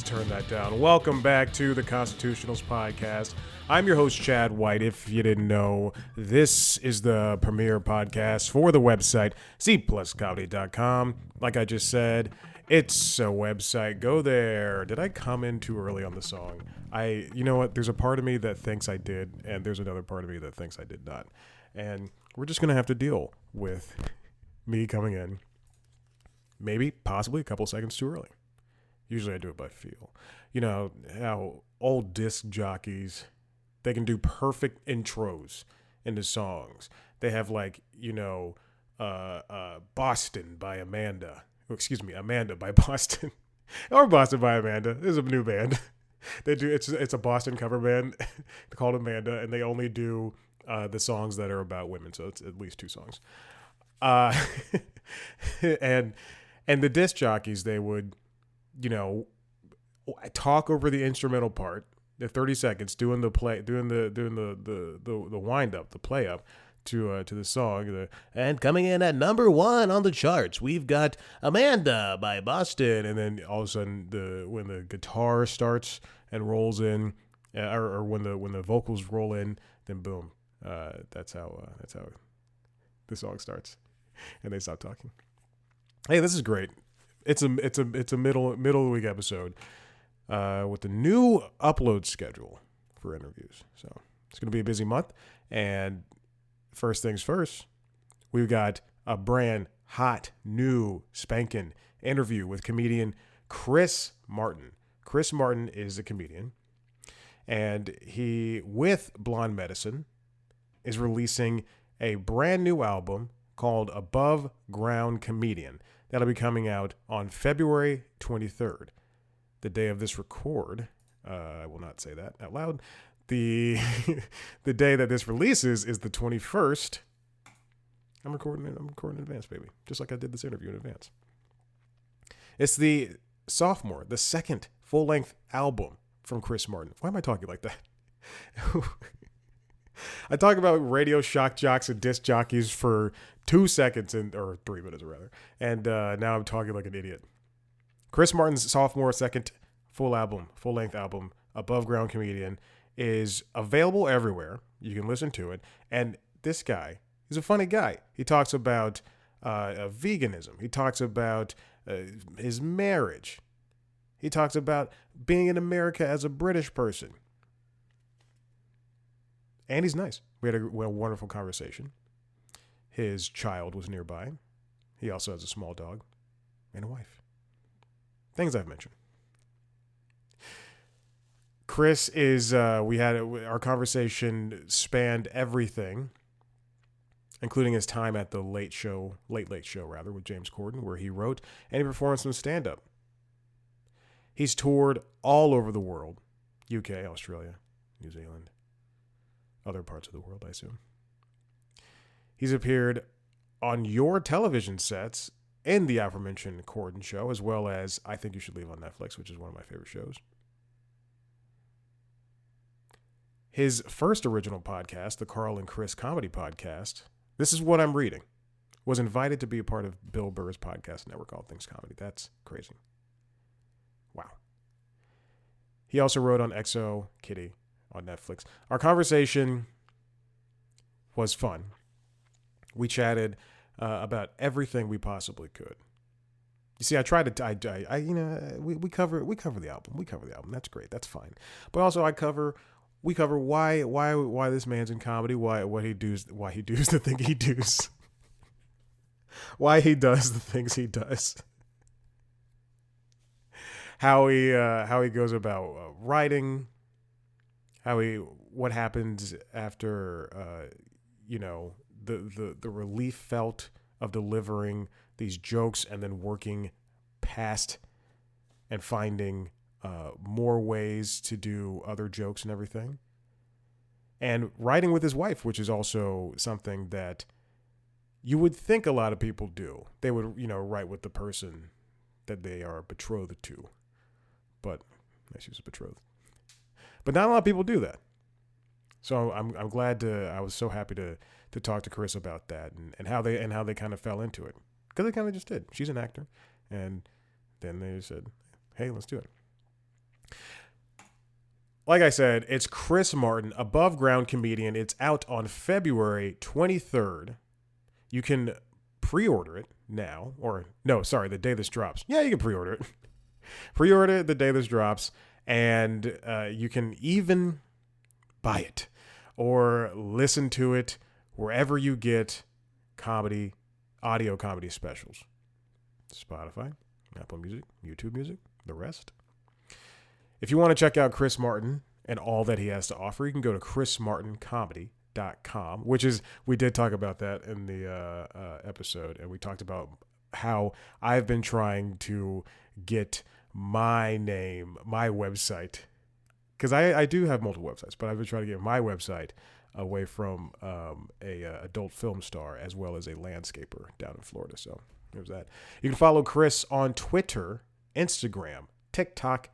turn that down. Welcome back to the Constitutionals Podcast. I'm your host, Chad White. If you didn't know, this is the premier podcast for the website, cpluscomedy.com. Like I just said, it's a website. Go there. Did I come in too early on the song? You know what? There's a part of me that thinks I did, and there's another part of me that thinks I did not. And we're just going to have to deal with me coming in maybe, possibly a couple seconds too early. Usually I do it by feel. You know how old disc jockeys, they can do perfect intros into songs. They have Boston by Amanda. Amanda by Boston. Or Boston by Amanda. This is a new band. They do it's a Boston cover band called Amanda, and they only do the songs that are about women. So it's at least 2 songs. And the disc jockeys, they would, talk over the instrumental part, the 30 seconds, doing the wind up, the play up to the song. And coming in at number 1 on the charts, we've got Amanda by Boston. And then all of a sudden, when the guitar starts and rolls in, or when the vocals roll in, then boom, that's how the song starts, and they stop talking. Hey, this is great. It's a middle of the week episode with the new upload schedule for interviews. So it's going to be a busy month. And first things first, we've got a brand hot, new, spanking interview with comedian Chris Martin. Chris Martin is a comedian, and he, with Blonde Medicine, is releasing a brand new album called Above Ground Comedian. That'll be coming out on February 23rd, the day of this record. I will not say that out loud. The day that this releases is the 21st. I'm recording in advance, baby, just like I did this interview in advance. It's the sophomore, the second full-length album from Chris Martin. Why am I talking like that? I talk about radio shock jocks and disc jockeys for 2 seconds, or 3 minutes rather, and now I'm talking like an idiot. Chris Martin's sophomore second full-length album, Above Ground Comedian, is available everywhere. You can listen to it, and this guy, he's a funny guy. He talks about veganism. He talks about his marriage. He talks about being in America as a British person. And he's nice. We had a wonderful conversation. His child was nearby. He also has a small dog and a wife. Things I've mentioned. Chris is, our conversation spanned everything, including his time at the Late Late Show with James Corden, where he wrote and he performed some stand-up. He's toured all over the world, UK, Australia, New Zealand, other parts of the world, I assume. He's appeared on your television sets in the aforementioned Corden show, as well as I Think You Should Leave on Netflix, which is one of my favorite shows. His first original podcast, the Carl and Chris Comedy Podcast, this is what I'm reading, was invited to be a part of Bill Burr's podcast network, All Things Comedy. That's crazy. Wow. He also wrote on XO Kitty on Netflix. Our conversation was fun. We chatted about everything we possibly could. You see, I tried to, we cover the album. We cover the album. That's great. That's fine. But also we cover why this man's in comedy, why he does the thing he does, why he does the things he does, how he goes about writing, what happens after the relief felt of delivering these jokes and then working past and finding more ways to do other jokes and everything. And writing with his wife, which is also something that you would think a lot of people do. They would, write with the person that they are betrothed to. But she was betrothed. But not a lot of people do that. So I'm glad I was so happy to talk to Chris about that and how they kind of fell into it. Because they kind of just did. She's an actor. And then they said, hey, let's do it. Like I said, it's Chris Martin, Above Ground Comedian. It's out on February 23rd. You can pre-order it now, or no, sorry, the day this drops. Yeah, you can pre-order it. Pre-order it the day this drops, and you can even buy it or listen to it wherever you get comedy, audio comedy specials. Spotify, Apple Music, YouTube Music, the rest. If you want to check out Chris Martin and all that he has to offer, you can go to chrismartincomedy.com, which is, we did talk about that in the episode, and we talked about how I've been trying to get my name, my website, because I do have multiple websites, but I've been trying to get my website away from a adult film star as well as a landscaper down in Florida. So there's that. You can follow Chris on Twitter, Instagram, TikTok,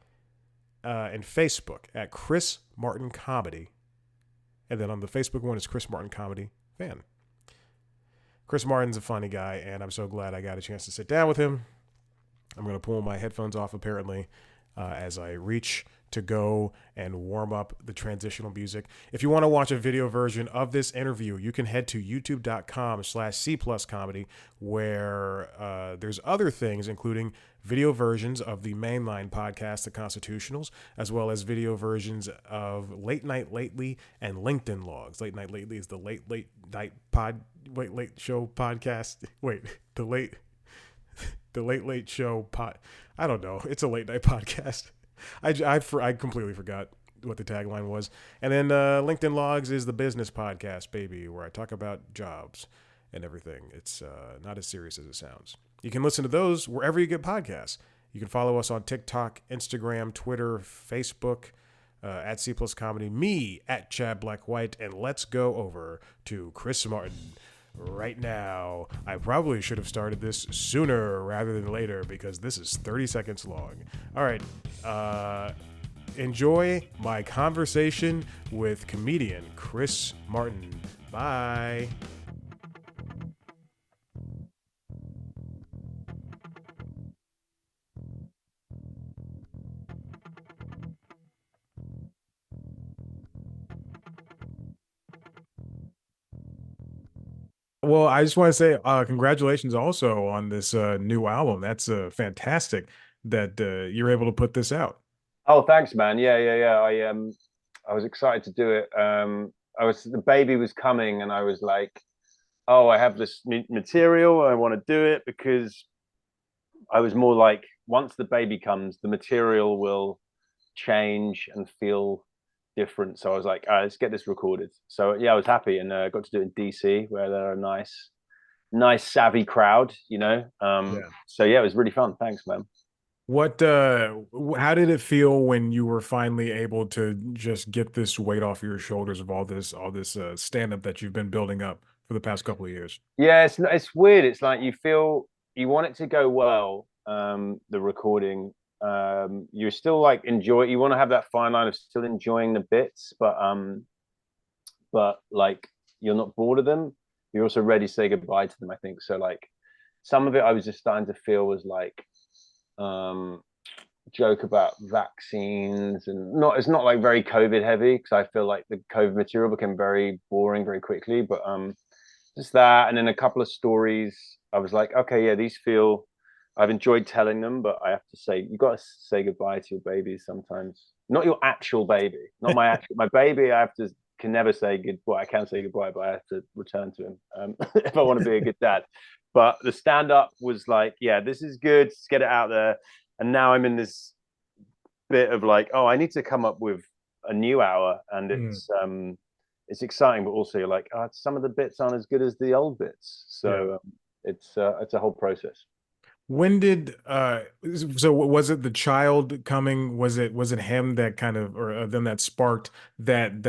and Facebook at Chris Martin Comedy. And then on the Facebook one, it's Chris Martin Comedy Fan. Chris Martin's a funny guy, and I'm so glad I got a chance to sit down with him. I'm going to pull my headphones off, apparently, as I reach to go and warm up the transitional music. If you want to watch a video version of this interview, you can head to youtube.com/C+comedy, where there's other things, including video versions of the mainline podcast, The Constitutionals, as well as video versions of Late Night Lately and LinkedIn Logs. Late Night Lately is the late show podcast. The late show pod. I don't know. It's a late night podcast. I completely forgot what the tagline was. And then LinkedIn Logs is the business podcast, baby, where I talk about jobs and everything. It's not as serious as it sounds. You can listen to those wherever you get podcasts. You can follow us on TikTok, Instagram, Twitter, Facebook, at C Plus Comedy, me at Chad Black White, and let's go over to Chris Martin right now. I probably should have started this sooner rather than later because this is 30 seconds long. All right. Enjoy my conversation with comedian Chris Martin. Bye. Well, I just want to say congratulations also on this new album. That's fantastic that you're able to put this out. Oh, thanks, man. Yeah. I was excited to do it. The baby was coming, and I was like, oh, I have this material. I want to do it because I was more like, once the baby comes, the material will change and feel different. So I was like, all right, let's get this recorded. So yeah, I was happy, and got to do it in DC, where they're a nice, savvy crowd. Yeah. So yeah, it was really fun. Thanks, man. What how did it feel when you were finally able to just get this weight off your shoulders of all this stand up that you've been building up for the past couple of years? Yeah, it's weird. It's like you feel you want it to go well, the recording. You're still like enjoy. You want to have that fine line of still enjoying the bits, but like you're not bored of them. You're also ready to say goodbye to them. I think so. Like some of it, I was just starting to feel was like um joke about vaccines, and not it's not like very COVID heavy because I feel like the COVID material became very boring very quickly. But just that, and then a couple of stories. I was like, okay, yeah, these feel. I've enjoyed telling them, but I have to say, you got to say goodbye to your babies sometimes. Not your actual baby, not my baby. I have to can never say goodbye. I can say goodbye, but I have to return to him if I want to be a good dad. But the stand up was like, yeah, this is good. Let's get it out there. And now I'm in this bit of like, oh, I need to come up with a new hour, and Mm, it's exciting, but also you're like, oh, some of the bits aren't as good as the old bits. yeah. So it's a whole process. When did so was it the child coming? Was it him that kind of, or them that sparked that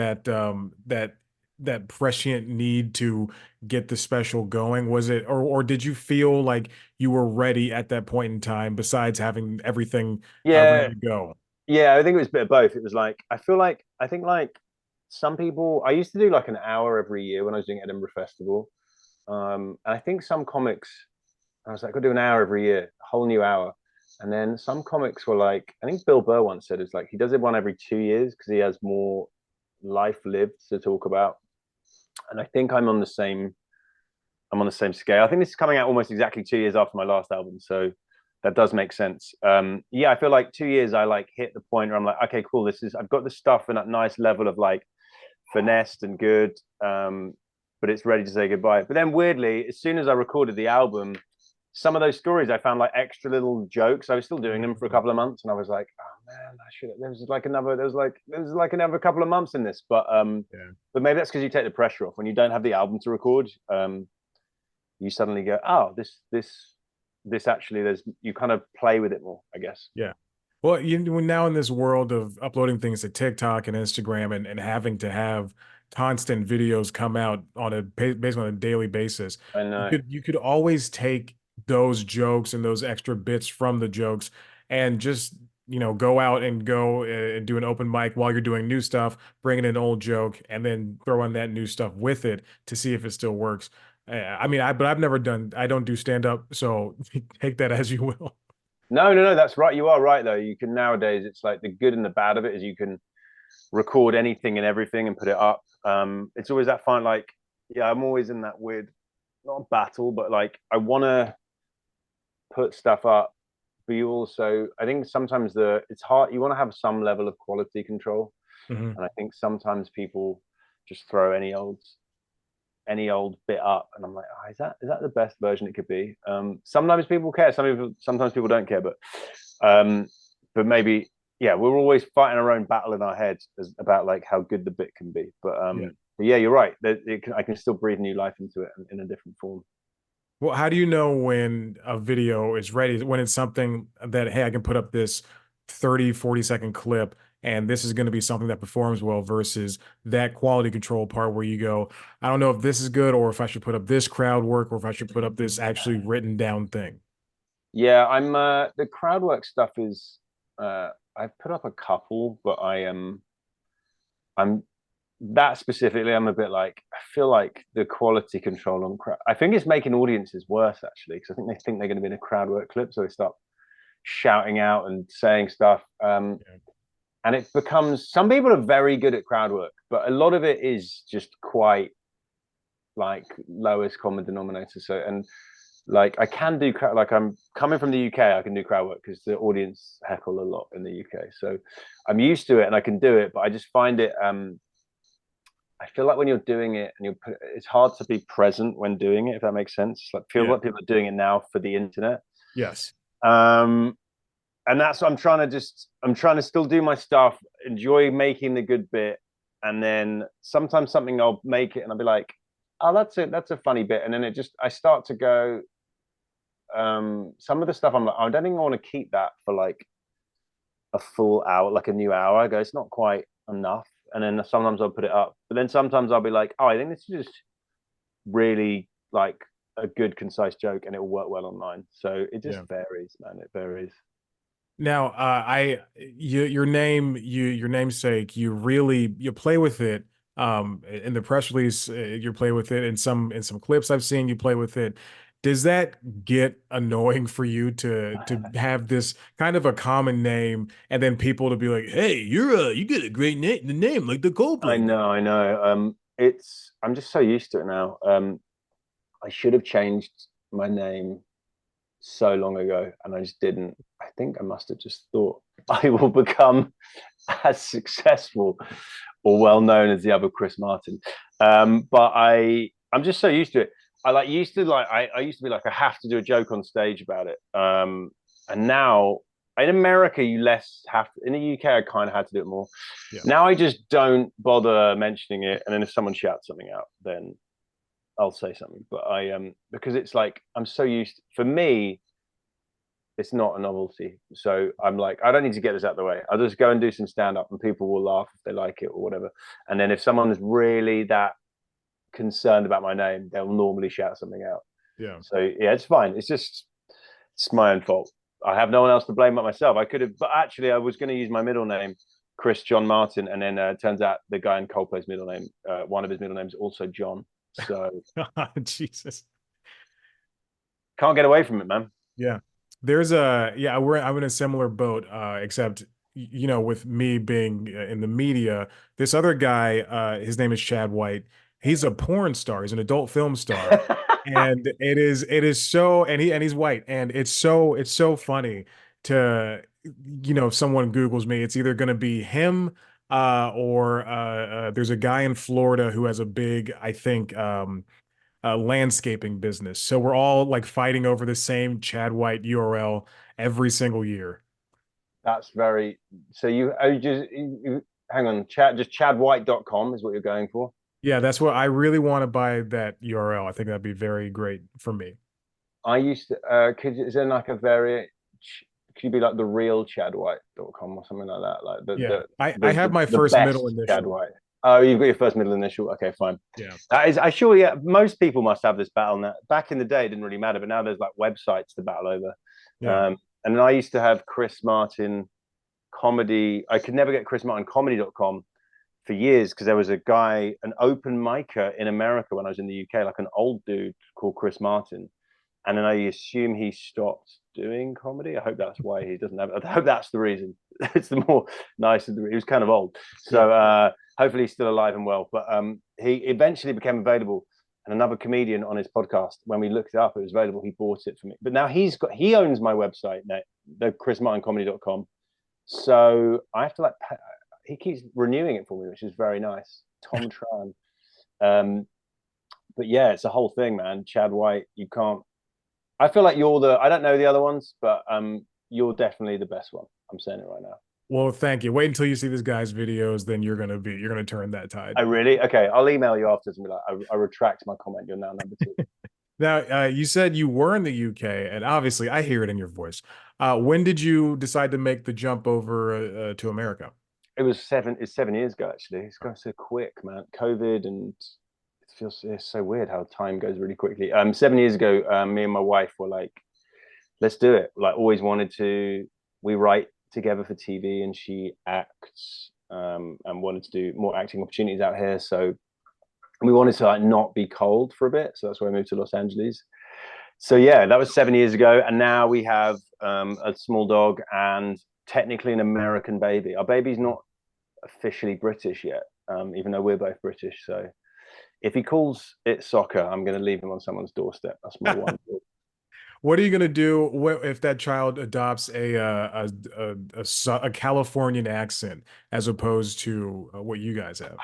prescient need to get the special going? Was it, or did you feel like you were ready at that point in time, besides having everything ready Yeah, to go? yeah. I think it was a bit of both. It was like I think like some people. I used to do like an hour every year when I was doing Edinburgh Festival. And I think some comics, I was like, I could do an hour every year, a whole new hour. And then some comics were like, I think Bill Burr once said it's like he does it one every 2 years because he has more life lived to talk about. And I think I'm on the same scale. I think this is coming out almost exactly 2 years after my last album. So that does make sense. Yeah, I feel like 2 years I like hit the point where I'm like, okay, cool. I've got the stuff in that nice level of like finessed and good. But it's ready to say goodbye. But then weirdly, as soon as I recorded the album, some of those stories I found like extra little jokes. I was still doing them for a couple of months, and I was like, oh man, I should. There was like another couple of months in this, Yeah. but maybe that's because you take the pressure off when you don't have the album to record. You suddenly go, oh, this actually, there's you kind of play with it more, I guess. Yeah. Well, we're now in this world of uploading things to TikTok and Instagram and having to have constant videos come out on basically on a daily basis. I know. You could always take those jokes and those extra bits from the jokes and just, go out and go and do an open mic while you're doing new stuff, bring in an old joke and then throw in that new stuff with it to see if it still works. I mean, but I don't do stand up, so take that as you will. No, no, no, that's right. You are right though. You can nowadays, it's like the good and the bad of it is you can record anything and everything and put it up. It's always that fine, like, yeah, I'm always in that weird, not a battle, but like I want to put stuff up, but you also, I think sometimes it's hard. You want to have some level of quality control, Mhm. and I think sometimes people just throw any old bit up, and I'm like, oh, is that the best version it could be? Sometimes people care, sometimes people don't care, um, but maybe yeah, we're always fighting our own battle in our heads about like how good the bit can be. Yeah. But yeah, you're right. I can still breathe new life into it in a different form. Well, how do you know when a video is ready? When it's something that, hey, I can put up this 30, 40 second clip and this is going to be something that performs well versus that quality control part where you go, I don't know if this is good or if I should put up this crowd work or if I should put up this actually written down thing. Yeah, I'm the crowd work stuff is I've put up a couple, but I'm that specifically, I'm a bit like I feel like the quality control on crowd. I think it's making audiences worse actually because I think they're going to be in a crowd work clip, so they start shouting out and saying stuff. Yeah. And it becomes some people are very good at crowd work, but a lot of it is just quite like lowest common denominator. So and like I can do like I'm coming from the UK, I can do crowd work because the audience heckle a lot in the UK. So I'm used to it and I can do it, but I just find it I feel like when you're doing it and it's hard to be present when doing it, if that makes sense. It's like feel Yeah. like people are doing it now for the internet. Yes. Um, and that's what I'm trying to still do my stuff, enjoy making the good bit, and then sometimes something I'll make it and I'll be like, oh, that's a funny bit, and then I start to go. Some of the stuff I'm like, I don't think I want to keep that for like a full hour, like a new hour. I go, it's not quite enough. And then sometimes I'll put it up, but then sometimes I'll be like, oh, I think this is just really like a good concise joke, and it will work well online. So it just Yeah. varies, man. It varies. Now, your namesake, you play with it. In the press release, you play with it. In some clips I've seen, you play with it. Does that get annoying for you to have this kind of a common name, and then people to be like, "Hey, you get a great name, the name like the I Coldplay thing." know, I know. I'm just so used to it now. I should have changed my name so long ago, and I just didn't. I think I must have just thought I will become as successful or well known as the other Chris Martin. But I'm just so used to it. I used to be like I have to do a joke on stage about it. And now in America you less have to, in the UK I kind of had to do it more. Yeah. Now I just don't bother mentioning it, and then if someone shouts something out, then I'll say something. But because it's like I'm so used. For me, it's not a novelty. So I'm like, I don't need to get this out of the way. I'll just go and do some stand up, and people will laugh if they like it or whatever. And then if someone is really that concerned about my name, they'll normally shout something out. Yeah. So yeah, it's fine. It's my own fault. I have no one else to blame but myself. I could have, but actually, I was going to use my middle name, Chris John Martin, and then turns out the guy in Coldplay's middle name, one of his middle names, also John. So Jesus. can't get away from it, man. Yeah. There's a yeah, I'm in a similar boat, except you know, with me being in the media, this other guy, his name is Chad White. He's a porn star. He's an adult film star, and it is so, and he's white, and it's so funny to, you know, if someone Googles me, it's either going to be him, or there's a guy in Florida who has a big, I think, landscaping business. So we're all like fighting over the same Chad White URL every single year. That's very. So you just hang on. Just chadwhite.com is what you're going for. Yeah, that's what I really want to buy, that URL. I think that'd be very great for me. I used to. Is there like a very? Could you be like the real chadwhite.com or something like that? Like Yeah, I have my the first middle best Chad initial. White. Oh, you've got your first middle initial. Okay, fine. Yeah, That is. I sure. Yeah, most people must have this battle now. Back in the day, it didn't really matter, but now there's like websites to battle over. yeah. And then I used to have Chris Martin comedy. I could never get Chris Martin comedy.com for years because there was a guy, an open micer in America when I was in the UK, like an old dude called Chris Martin. And then I assume he stopped doing comedy. I hope that's why he doesn't have. I hope that's the reason. It's the more nicer. He was kind of old, so hopefully he's still alive and well. But he eventually became available, and another comedian on his podcast, when we looked it up, it was available. He bought it for me. But now he owns my website now, the chrismartincomedy.com. So I have to like he keeps renewing it for me, which is very nice. Tom Tran. Um, but yeah, it's a whole thing, man. Chad White, you can't. I feel like you're the. I don't know the other ones, but you're definitely the best one. I'm saying it right now. Well, thank you. Wait until you see this guy's videos, then you're gonna turn that tide. I really okay. I'll email you afterwards and be like, I retract my comment. You're now number two. Now, you said you were in the UK, and obviously I hear it in your voice. When did you decide to make the jump over to America? It was seven. It's 7 years ago actually. It's going so quick, man. COVID and it feels it's so weird how time goes really quickly. 7 years ago, me and my wife were like, let's do it. Like always wanted to. We write together for TV, and she acts and wanted to do more acting opportunities out here. So we wanted to like not be cold for a bit. So that's why I moved to Los Angeles. So yeah, that was 7 years ago, and now we have a small dog and technically an American baby. Our baby's not officially British yet, even though we're both British. So if he calls it soccer, I'm going to leave him on someone's doorstep. That's my one. What are you gonna do if that child adopts a Californian accent as opposed to what you guys have?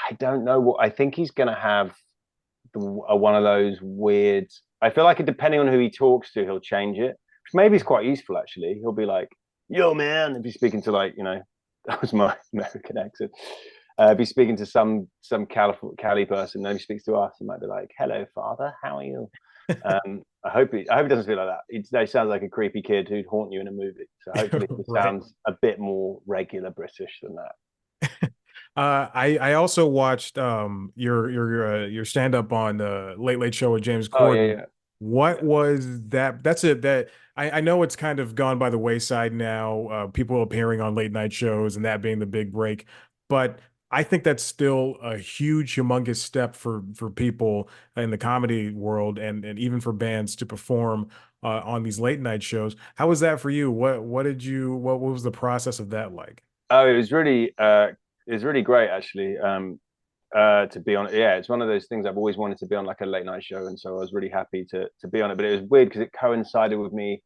I don't know what I think he's going to have. One of those weird. I feel like depending on who he talks to, he'll change it. Which maybe is quite useful actually. He'll be like, "Yo, man," if he's speaking to like that was my American accent. If he's speaking to some Cali person, then he speaks to us, he might be like, "Hello, father, how are you?" I hope he doesn't feel like that. He sounds like a creepy kid who'd haunt you in a movie. So hopefully he Right. sounds a bit more regular British than that. I also watched your stand up on the Late Late Show with James Oh yeah, Corden. yeah. What was that? That's it. That I know it's kind of gone by the wayside now. People appearing on late night shows and that being the big break, but I think that's still a huge, humongous step for people in the comedy world and even for bands to perform on these late night shows. How was that for you? What was the process of that like? Oh, it was really great actually. To be on it, yeah, it's one of those things I've always wanted to be on, like a late night show, and so I was really happy to be on it. But it was weird because it coincided with me.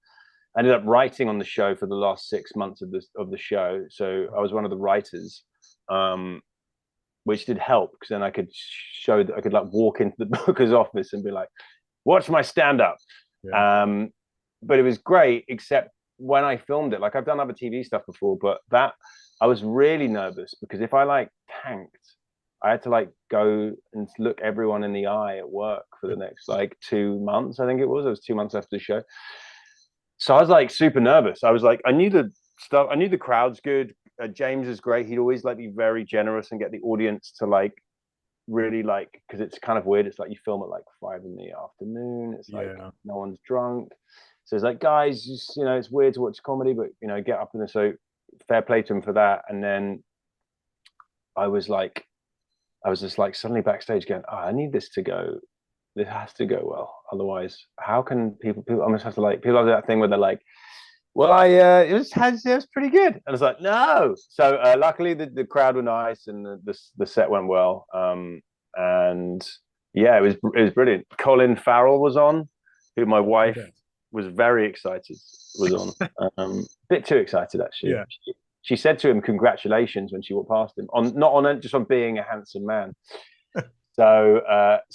I ended up writing on the show for the last 6 months of the show, so I was one of the writers, um, which did help because then I could show that I could like walk into the booker's office and be like, "Watch my stand up." Yeah. But it was great, except when I filmed it, like I've done other TV stuff before, but that I was really nervous because if I like tanked, I had to like go and look everyone in the eye at work for the next like 2 months. I think it was. It was 2 months after the show. So I was like super nervous. I was like, I knew the stuff. I knew the crowd's good. James is great. He'd always like be very generous and get the audience to like really like because it's kind of weird. It's like you film at like 5 in the afternoon. It's like Yeah. no one's drunk. So it's like, guys, just, it's weird to watch comedy, but get up in the so fair play to him for that. And then I was like, I was just like suddenly backstage going, oh, I need this to go. This has to go well. Otherwise, how can people almost have to like people have that thing where they're like, well, it was pretty good. And I was like, no. So luckily the crowd were nice and the set went well. And yeah, it was brilliant. Colin Farrell was on, who my wife was very excited was on. A bit too excited actually. Yeah. She said to him, "Congratulations" when she walked past him on not on just on being a handsome man. So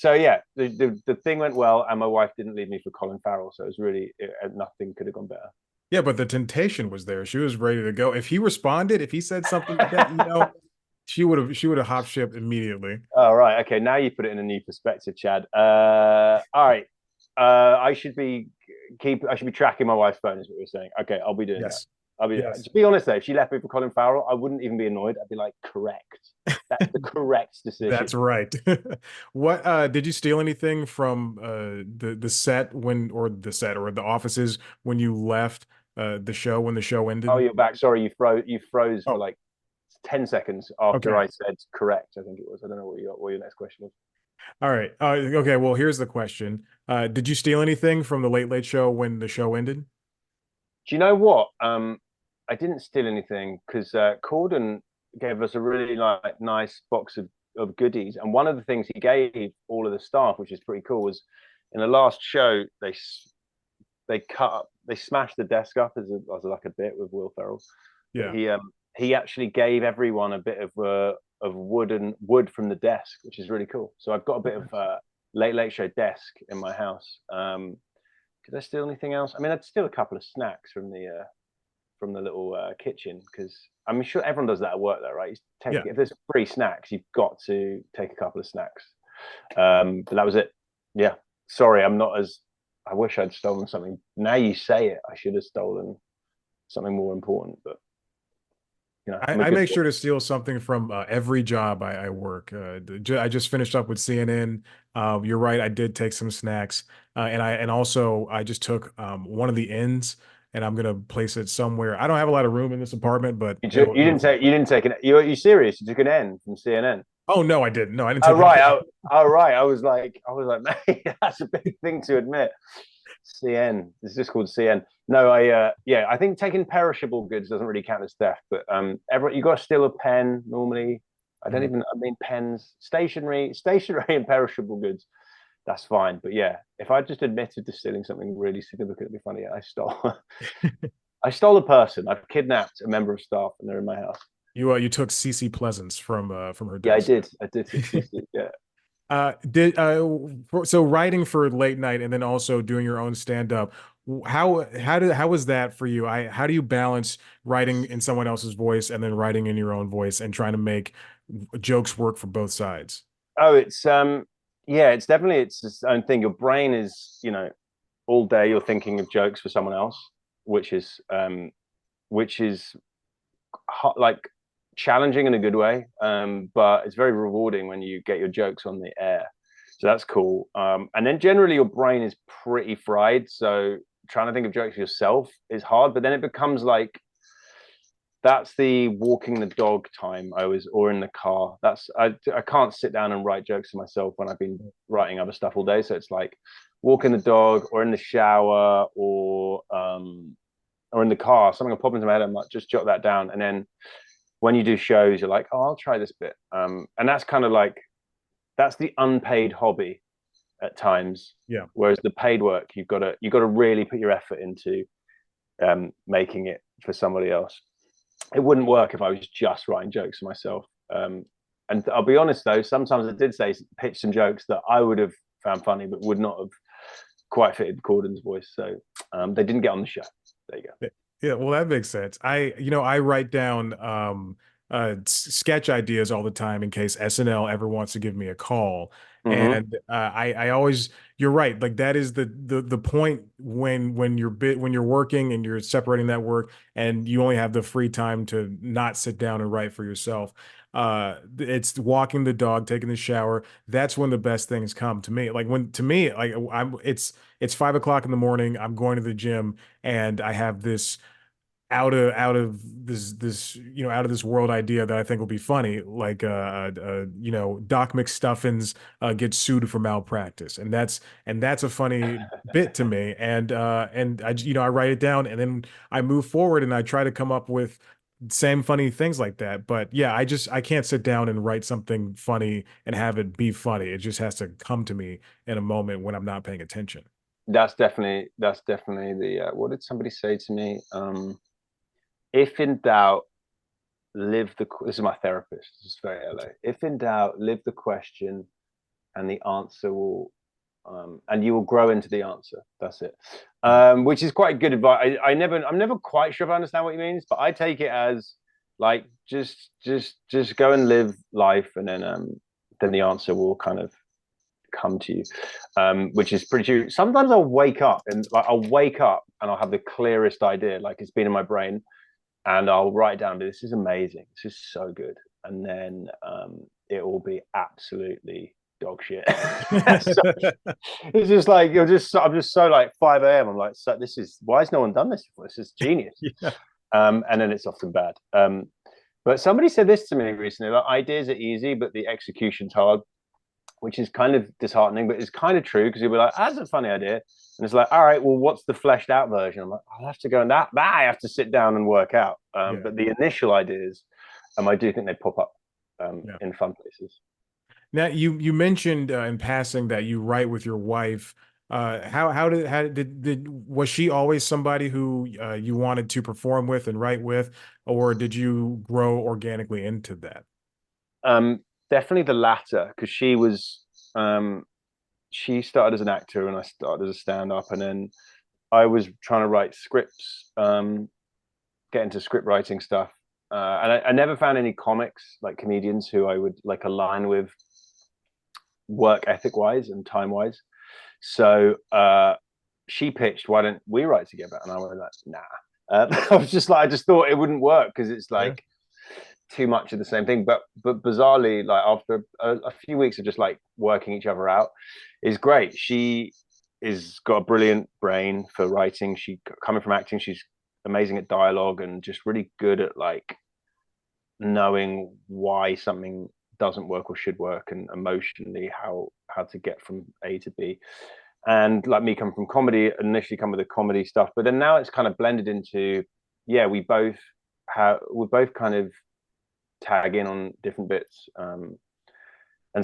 yeah, the thing went well, and my wife didn't leave me for Colin Farrell, so it was really nothing could have gone better. Yeah, but the temptation was there. She was ready to go. If he responded, if he said something like that, she would have hop shipped immediately. Oh right, okay. Now you put it in a new perspective, Chad. All right. I should be tracking my wife's phone, is what you're saying. Okay, I'll be doing that. I'll be to be honest though, if she left me for Colin Farrell, I wouldn't even be annoyed. I'd be like, correct. That's the correct decision. That's right. What did you steal anything from the set or the offices when you left the show when the show ended? Oh, you're back. Sorry, you froze for like 10 seconds after I said correct, I think it was. I don't know what your next question was. All right. Okay, well, here's the question. Did you steal anything from the Late Late Show when the show ended? Do you know what? I didn't steal anything because Corden gave us a really nice box of goodies. And one of the things he gave all of the staff, which is pretty cool, was in the last show, they smashed the desk up as like a bit with Will Ferrell. Yeah. He actually gave everyone a bit of wood from the desk, which is really cool. So I've got a bit of Late Late Show desk in my house. Did I steal anything else? I mean, I'd steal a couple of snacks from the little kitchen, because I'm sure everyone does that at work, though, right? If there's free snacks, you've got to take a couple of snacks. But that was it. Yeah. Sorry, I wish I'd stolen something. Now you say it, I should have stolen something more important, but I make sure to steal something from every job I work. I just finished up with CNN. You're right, I did take some snacks, and also I just took one of the ends, and I'm gonna place it somewhere. I don't have a lot of room in this apartment, but you didn't take it. You serious? You took an N from CNN? Oh no, I didn't. No, I didn't. Take right. I was like, mate, that's a big thing to admit. CN. It's just called CN. No, I think taking perishable goods doesn't really count as theft, but you got to steal a pen normally. I mean pens, stationery and perishable goods. That's fine. But yeah, if I just admitted to stealing something really significantly funny, I stole a person. I've kidnapped a member of staff and they're in my house. You took CC Pleasance from her desk. Yeah, I did. Yeah. So writing for late night and then also doing your own stand-up, how was that for you? How do you balance writing in someone else's voice and then writing in your own voice and trying to make jokes work for both sides? Oh, it's definitely its own thing. Your brain is, all day you're thinking of jokes for someone else, which is like challenging in a good way, but it's very rewarding when you get your jokes on the air, so that's cool. And then generally your brain is pretty fried, so trying to think of jokes yourself is hard, but then it becomes like that's the walking the dog time or in the car. I can't sit down and write jokes to myself when I've been writing other stuff all day, so it's like walking the dog or in the shower or in the car, something will pop into my head, I'm like, just jot that down, and then when you do shows, you're like, oh, I'll try this bit. And that's kind of like, that's the unpaid hobby at times. Yeah. Whereas the paid work, you've got to really put your effort into making it for somebody else. It wouldn't work if I was just writing jokes for myself. And I'll be honest though, sometimes I did pitch some jokes that I would have found funny, but would not have quite fitted Corden's voice. So they didn't get on the show. There you go. Yeah, well, that makes sense. I write down sketch ideas all the time in case SNL ever wants to give me a call. Mm-hmm. And I always, you're right. Like that is the point when you're working and you're separating that work and you only have the free time to not sit down and write for yourself. It's walking the dog, taking the shower. That's when the best things come to me. Like it's 5 o'clock in the morning. I'm going to the gym and I have this out of this out of this world idea that I think will be funny, like Doc McStuffins gets sued for malpractice, and that's a funny bit to me, and I write it down, and then I move forward and I try to come up with same funny things like that. But yeah, I can't sit down and write something funny and have it be funny. It just has to come to me in a moment when I'm not paying attention. That's definitely the what did somebody say to me? If in doubt, this is my therapist. This is very LA. If in doubt, live the question, and the answer will, and you will grow into the answer. That's it. Which is quite good advice. I'm never quite sure if I understand what he means, but I take it as like just go and live life, and then the answer will kind of come to you, which is pretty true. Sometimes I'll wake up and I'll have the clearest idea, like it's been in my brain, and I'll write down, this is amazing, this is so good, and then it will be absolutely dog shit. So it's just like I'm just so like 5 a.m. I'm like, so this is, why has no one done this before? This is genius. Yeah. And then it's often bad. But somebody said this to me recently, like, ideas are easy, but the execution's hard, which is kind of disheartening, but it's kind of true, because you'll be like, that's a funny idea. And it's like, all right, well, what's the fleshed out version? I'm like, I'll have to go and that I have to sit down and work out. Yeah. But the initial ideas, I do think they pop up Yeah. in fun places. Now you mentioned in passing that you write with your wife. How did was she always somebody who you wanted to perform with and write with, or did you grow organically into that? Definitely the latter, because she started as an actor and I started as a stand-up, and then I was trying to write scripts, get into script writing stuff, and I never found any comics, like comedians, who I would like align with work ethic wise and time wise. So she pitched, why don't we write together? And I was like, nah. I was just like, I just thought it wouldn't work, because it's like too much of the same thing. But bizarrely, like after a few weeks of just like working each other out, is great. She is got a brilliant brain for writing. She, coming from acting, she's amazing at dialogue and just really good at like knowing why something doesn't work or should work, and emotionally how to get from A to B. And like me coming from comedy, initially come with the comedy stuff, but then now it's kind of blended into, yeah, we both kind of tag in on different bits. And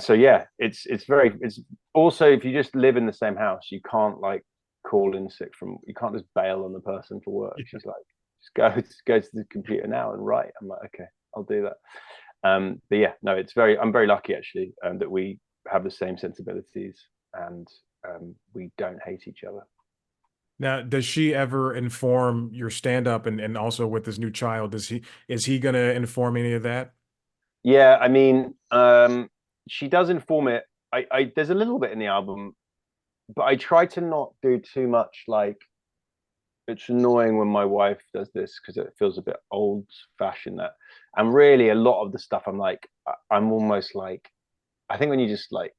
so yeah, it's also, if you just live in the same house, you can't like call in sick from, you can't just bail on the person for work. Yeah. She's like, just go to the computer now and write. I'm like, okay, I'll do that. But yeah, no, I'm very lucky actually, that we have the same sensibilities, and we don't hate each other. Now, does she ever inform your stand up, and also with this new child, is he gonna inform any of that? Yeah, I mean, she does inform it. There's a little bit in the album, but I try to not do too much. Like, it's annoying when my wife does this, because it feels a bit old fashioned. That, and really a lot of the stuff, I'm like, I'm almost like, I think when you just like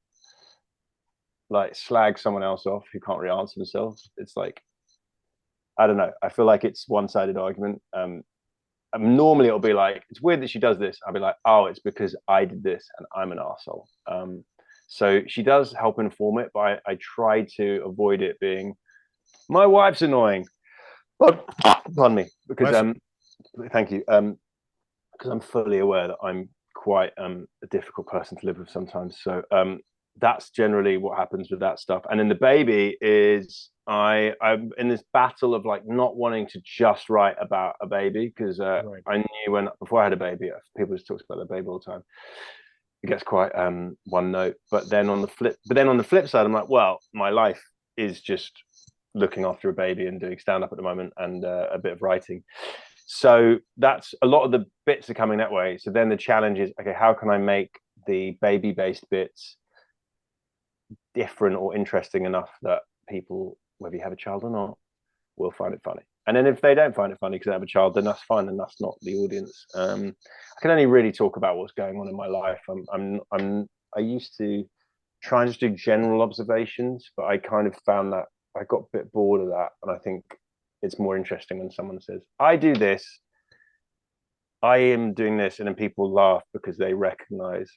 slag someone else off who can't really answer themselves, it's like, I don't know, I feel like it's one-sided argument. Normally it'll be like, it's weird that she does this. I'll be like, oh, it's because I did this and I'm an arsehole. So she does help inform it, but I try to avoid it being, my wife's annoying. But pardon me, because thank you. Because I'm fully aware that I'm quite a difficult person to live with sometimes. So that's generally what happens with that stuff. And then the baby is, I'm in this battle of like not wanting to just write about a baby, because Right. I knew before I had a baby, people just talk about their baby all the time. It gets quite one note. But then on the flip side, I'm like, well, my life is just looking after a baby and doing stand up at the moment, and a bit of writing. So that's a lot of the bits are coming that way. So then the challenge is, okay, how can I make the baby based bits different or interesting enough that people, whether you have a child or not, will find it funny. And then if they don't find it funny because they have a child, then that's fine, and that's not the audience. I can only really talk about what's going on in my life. I used to try and just do general observations, but I kind of found that I got a bit bored of that, and I think it's more interesting when someone says, I do this, I am doing this, and then people laugh because they recognize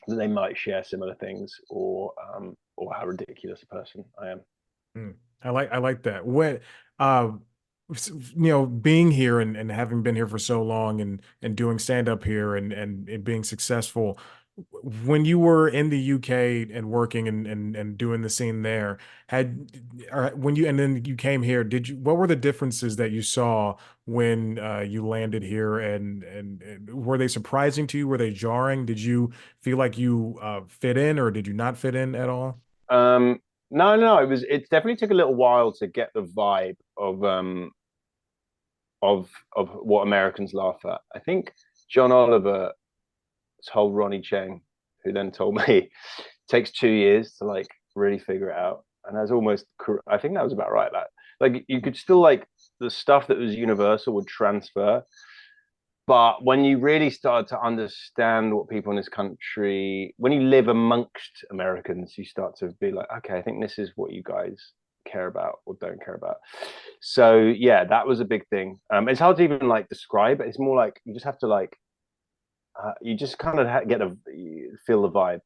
that they might share similar things, or how ridiculous a person I am. I like that. When being here and having been here for so long and doing stand up here and it being successful, when you were in the UK and working and doing the scene there, had or when you and then you came here, what were the differences that you saw when you landed here and were they surprising to you? Were they jarring? Did you feel like you fit in or did you not fit in at all? No, it definitely took a little while to get the vibe of what Americans laugh at. I think John Oliver told Ronnie Cheng, who then told me it takes 2 years to like really figure it out. And that's almost, I think that was about right. That like you could still like the stuff that was universal would transfer. But when you really start to understand what people in this country, when you live amongst Americans, you start to be like, okay, I think this is what you guys care about or don't care about. So yeah, that was a big thing. It's hard to even like describe it. It's more like you just have to like, you just kind of get a feel the vibe,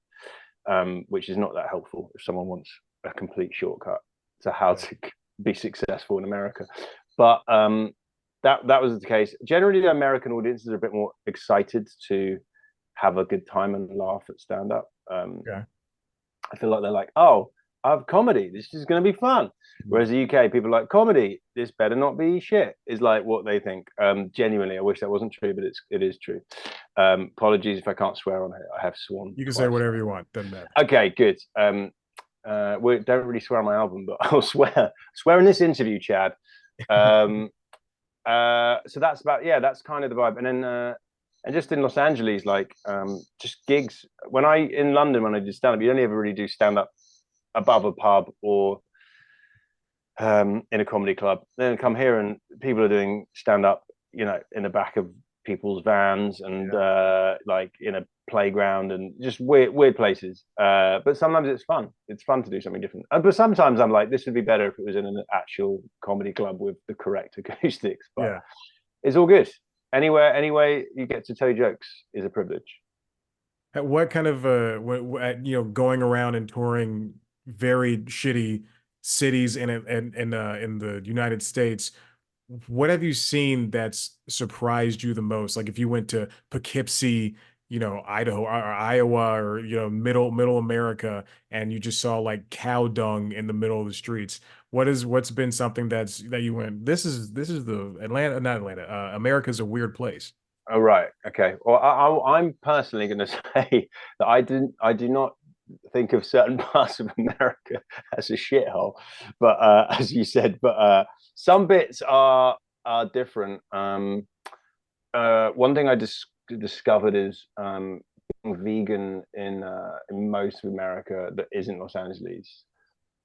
which is not that helpful if someone wants a complete shortcut to how to be successful in America. But that was the case. Generally, the American audiences are a bit more excited to have a good time and laugh at stand up. I feel like they're like, oh, I have comedy. This is going to be fun. Whereas the UK, people are like, comedy, this better not be shit, is like what they think. Genuinely, I wish that wasn't true, but it is true. Apologies if I can't swear on it. I have sworn. You can say whatever you want. Doesn't matter. Okay, good. We don't really swear on my album, but I'll swear in this interview, Chad. So that's that's kind of the vibe. And then and just in Los Angeles, like just gigs. In London when I did stand up, you don't ever really do stand up above a pub or in a comedy club. Then come here and people are doing stand up, in the back of people's vans and like in a playground and just weird places. But sometimes it's fun. It's fun to do something different. But sometimes I'm like, this would be better if it was in an actual comedy club with the correct acoustics. But it's all good. Anyway, you get to tell jokes is a privilege. What kind of going around and touring very shitty cities in the United States, what have you seen that's surprised you the most? Like if you went to Poughkeepsie, Idaho or Iowa or middle America, and you just saw like cow dung in the middle of the streets. What's been something that you went, this is the not Atlanta, America's a weird place. Oh right, okay. Well, I'm personally going to say that I do not think of certain parts of America as a shithole, but as you said, but some bits are different. One thing I discovered is being vegan in most of America that isn't Los Angeles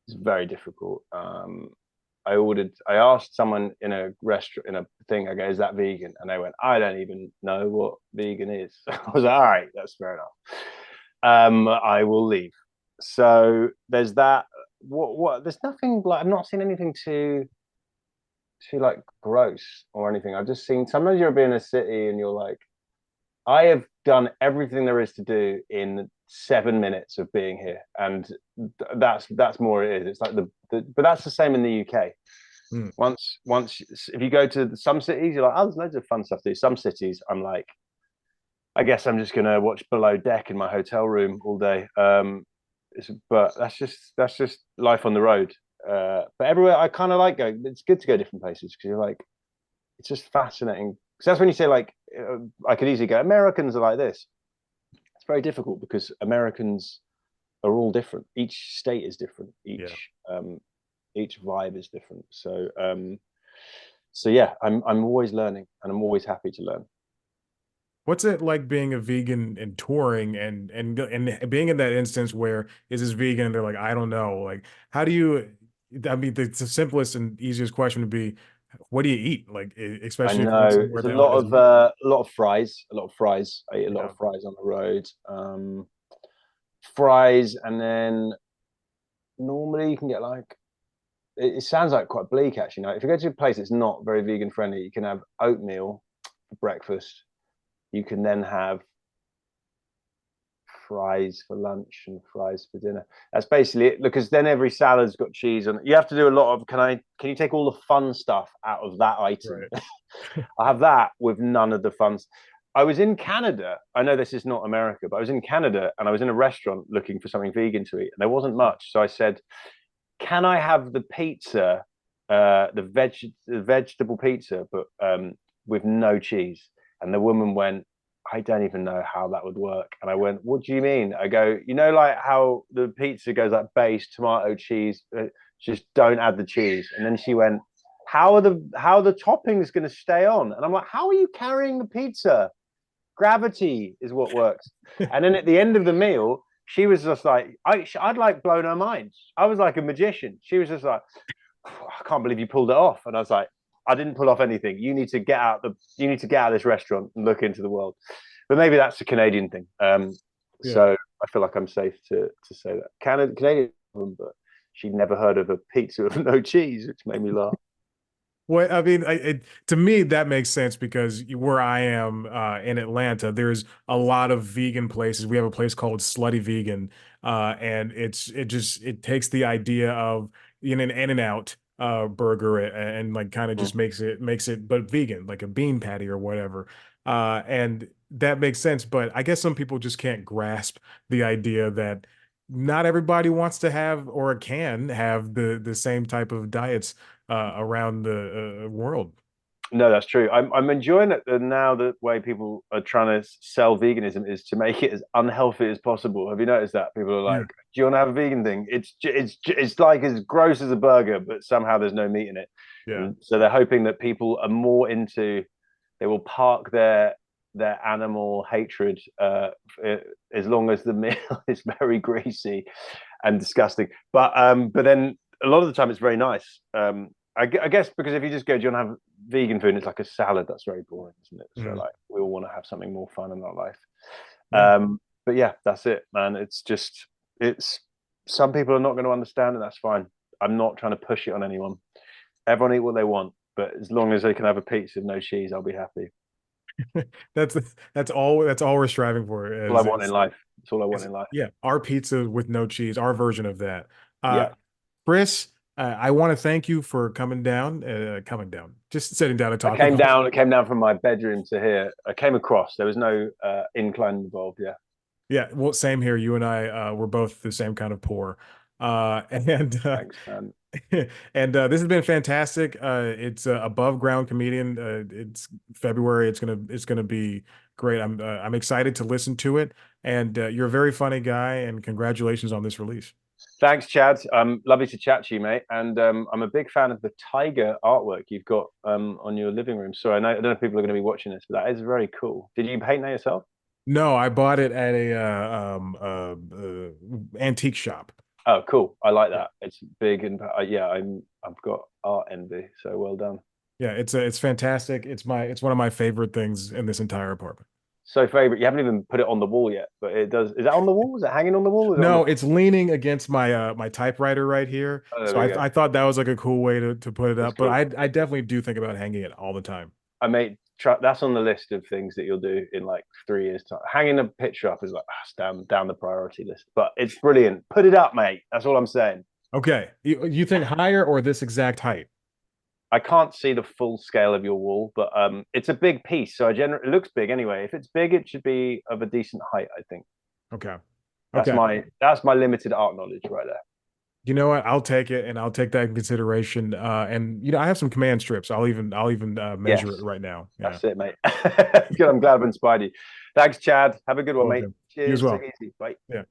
is very difficult. I asked someone in a restaurant, in a thing, I go, is that vegan? And they went, I don't even know what vegan is. I was like, all right, that's fair enough. I will leave. So there's that. What there's nothing like, I've not seen anything too like gross or anything. I've just seen, sometimes you're in a city and you're like, I have done everything there is to do in 7 minutes of being here, and that's more it is. It's like but that's the same in the UK. Once if you go to some cities, you're like, oh, there's loads of fun stuff to do. Some cities, I'm like, I guess I'm just gonna watch Below Deck in my hotel room all day. But that's just life on the road. But everywhere, I kind of like going. It's good to go different places because you're like, it's just fascinating. Because that's when you say like, I could easily go, Americans are like this. It's very difficult because Americans are all different. Each state is different. Each vibe is different. So yeah, I'm always learning, and I'm always happy to learn. What's it like being a vegan and touring and being in that instance where is this vegan and they're like, I don't know, like how do you? I mean, the simplest and easiest question would be, what do you eat? Like, especially I if know it's a lot of fries. A lot of fries. I eat a lot of fries on the road. Fries, and then normally you can get like it sounds like quite bleak actually. Now, if you go to a place that's not very vegan friendly, you can have oatmeal for breakfast. You can then have fries for lunch and fries for dinner. That's basically it. Because then every salad's got cheese on it. You have to do a lot of can you take all the fun stuff out of that item? Right. I have that with none of the fun. I was in Canada. I know this is not America, but I was in Canada and I was in a restaurant looking for something vegan to eat, and there wasn't much. So I said, "Can I have the pizza, the vegetable pizza, but with no cheese?" And the woman went, "I don't even know how that would work." And I went, "What do you mean?" I go, "You know, like how the pizza goes like base, tomato, cheese, just don't add the cheese." And then she went, how are the toppings going to stay on? And I'm like, "How are you carrying the pizza? Gravity is what works." And then at the end of the meal, she was just like, I'd like blown her mind. I was like a magician. She was just like, "I can't believe you pulled it off." And I was like, "I didn't pull off anything. You need to get out of this restaurant and look into the world." But maybe that's a Canadian thing. So I feel like I'm safe to say that Canadian, but she'd never heard of a pizza with no cheese, which made me laugh. Well, I mean, to me, that makes sense because where I am in Atlanta, there's a lot of vegan places. We have a place called Slutty Vegan, and it takes the idea of an In-N-Out burger and like kind of just makes it but vegan, like a bean patty or whatever. And that makes sense, but I guess some people just can't grasp the idea that not everybody wants to have or can have the same type of diets around the world. No, that's true. I'm enjoying it now. The way people are trying to sell veganism is to make it as unhealthy as possible. Have you noticed that people are like, "Do you want to have a vegan thing? It's like as gross as a burger, but somehow there's no meat in it." Yeah. And so they're hoping that people are more into. They will park their animal hatred as long as the meal is very greasy and disgusting. But then a lot of the time it's very nice. I guess because if you just go, "Do you want to have vegan food?" and it's like a salad, that's very boring, isn't it? So like we all want to have something more fun in our life. But yeah, that's it, man. It's some people are not going to understand, and that's fine. I'm not trying to push it on anyone. Everyone eat what they want, but as long as they can have a pizza with no cheese, I'll be happy. That's all we're striving for. That's all I want in life. That's all I want in life. Yeah, our pizza with no cheese, our version of that. Yeah. Chris, I want to thank you for coming down, just sitting down and talking. I came down from my bedroom to here. I came across. There was no incline involved. Yeah. Yeah. Well, same here. You and I, we're both the same kind of poor. Thanks, man. And this has been fantastic. It's Above Ground Comedian. It's February. It's gonna be great. I'm excited to listen to it. And you're a very funny guy. And congratulations on this release. Thanks, Chad. Lovely to chat to you, mate. And I'm a big fan of the tiger artwork you've got on your living room. So I don't know if people are going to be watching this, but that is very cool. Did you paint that yourself? No, I bought it at a antique shop. Oh, cool. I like that. It's big and yeah, I've got art envy. So well done. Yeah, it's fantastic. It's one of my favorite things in this entire apartment. So favorite. You haven't even put it on the wall yet, but it does. Is that on the wall? Is it hanging on the wall? No, it's leaning against my my typewriter right here. So I thought that was like a cool way to put it up. But I definitely do think about hanging it all the time. I made that's on the list of things that you'll do in like 3 years time. Hanging a picture up is like down the priority list, but it's brilliant. Put it up, mate. That's all I'm saying. Okay, you think higher or this exact height? I can't see the full scale of your wall, but it's a big piece, so it looks big anyway. If it's big, it should be of a decent height, I think. Okay. That's my limited art knowledge right there. You know what? I'll take it, and I'll take that in consideration. And I have some command strips. I'll even measure it right now. Yeah. That's it, mate. Good. I'm glad I've inspired you. Thanks, Chad. Have a good one, mate. Cheers. You as well. Take it easy. Bye. Yeah.